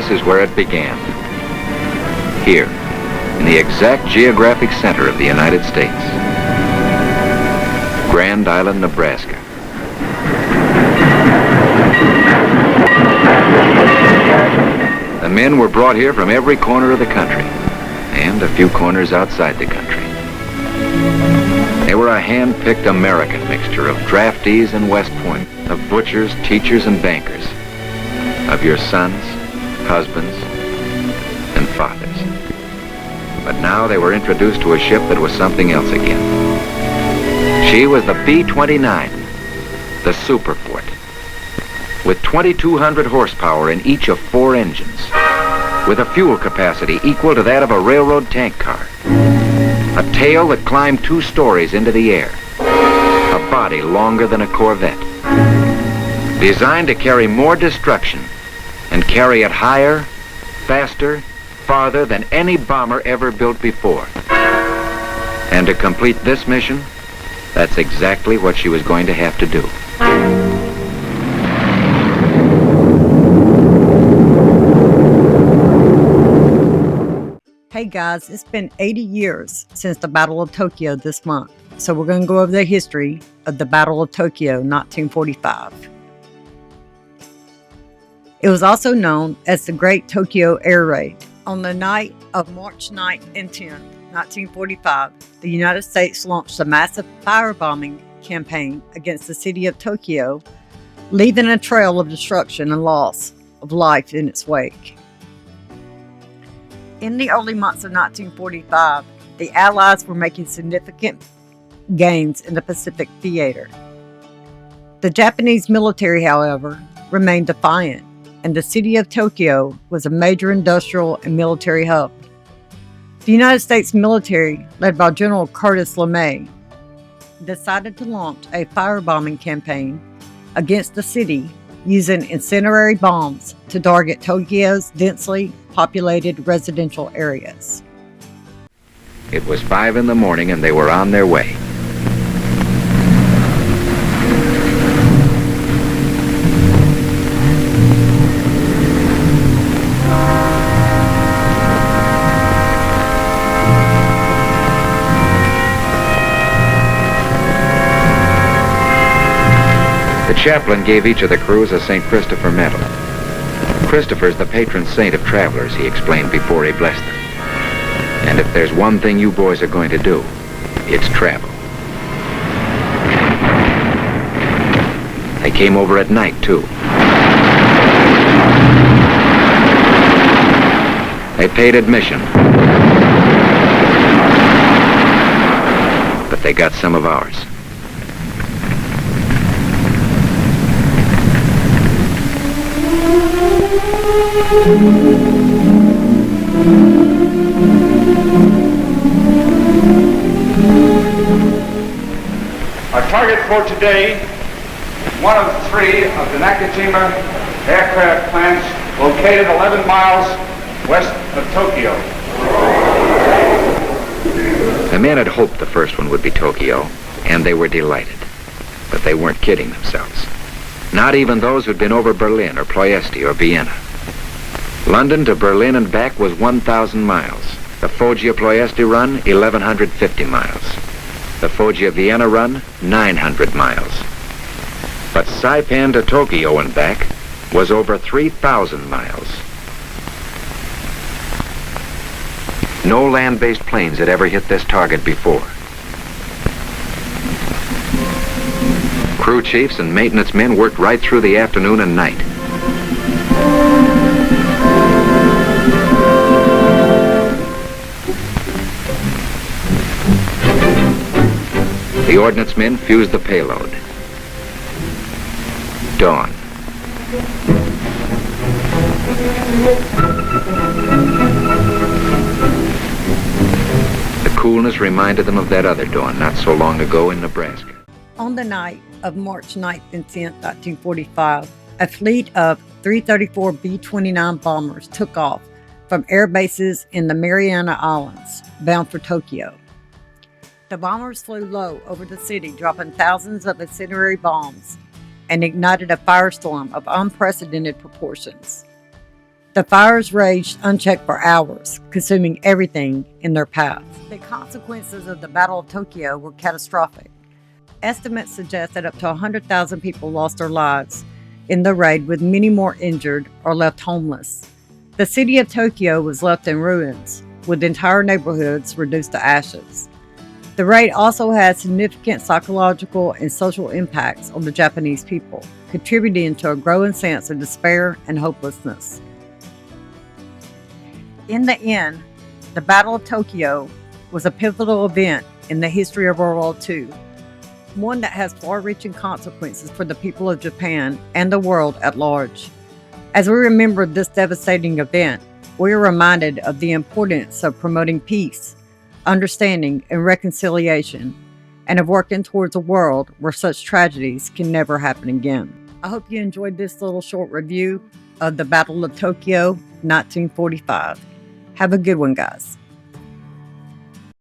this is where it began. Here, in the exact geographic center of the United States. Grand Island, Nebraska. The men were brought here from every corner of the country, and a few corners outside the country. They were a hand-picked American mixture of draftees and West Point, of butchers, teachers, and bankers, of your sons, husbands, and fathers. But now they were introduced to a ship that was something else again. She was the B-29, the Superfort, with 2,200 horsepower in each of 4 engines, with a fuel capacity equal to that of a railroad tank car, a tail that climbed 2 stories into the air, a body longer than a Corvette, designed to carry more destruction and carry it higher, faster, farther than any bomber ever built before. And to complete this mission, that's exactly what she was going to have to do. Hey guys, it's been 80 years since the Battle of Tokyo this month, so we're going to go over the history of the Battle of Tokyo 1945. It was also known as the Great Tokyo Air Raid. On the night of March 9th and 10th, 1945, the United States launched a massive firebombing campaign against the city of Tokyo, leaving a trail of destruction and loss of life in its wake. In the early months of 1945, the Allies were making significant gains in the Pacific theater. The Japanese military, however, remained defiant, and the city of Tokyo was a major industrial and military hub. The United States military, led by General Curtis LeMay, decided to launch a firebombing campaign against the city using incendiary bombs to target Tokyo's densely populated residential areas. It was 5 in the morning and they were on their way. The chaplain gave each of the crews a St. Christopher medal. Christopher's the patron saint of travelers, he explained before he blessed them. And if there's one thing you boys are going to do, it's travel. They came over at night, too. They paid admission. But they got some of ours. Our target for today is one of 3 of the Nakajima aircraft plants located 11 miles west of Tokyo. The men had hoped the first one would be Tokyo, and they were delighted. But they weren't kidding themselves. Not even those who'd been over Berlin or Ploiesti or Vienna. London to Berlin and back was 1,000 miles. The Foggia-Ploiesti run, 1,150 miles. The Foggia-Vienna run, 900 miles. But Saipan to Tokyo and back was over 3,000 miles. No land-based planes had ever hit this target before. Crew chiefs and maintenance men worked right through the afternoon and night. The ordnance men fused the payload. Dawn. The coolness reminded them of that other dawn not so long ago in Nebraska. On the night of March 9th and 10th, 1945, a fleet of 334 B-29 bombers took off from air bases in the Mariana Islands, bound for Tokyo. The bombers flew low over the city, dropping thousands of incendiary bombs, and ignited a firestorm of unprecedented proportions. The fires raged unchecked for hours, consuming everything in their path. The consequences of the Battle of Tokyo were catastrophic. Estimates suggest that up to 100,000 people lost their lives in the raid, with many more injured or left homeless. The city of Tokyo was left in ruins, with entire neighborhoods reduced to ashes. The raid also had significant psychological and social impacts on the Japanese people, contributing to a growing sense of despair and hopelessness. In the end, the Battle of Tokyo was a pivotal event in the history of World War II, one that has far-reaching consequences for the people of Japan and the world at large. As we remember this devastating event, we are reminded of the importance of promoting peace, understanding, and reconciliation, and of working towards a world where such tragedies can never happen again. I hope you enjoyed this little short review of the Battle of Tokyo, 1945. Have a good one, guys.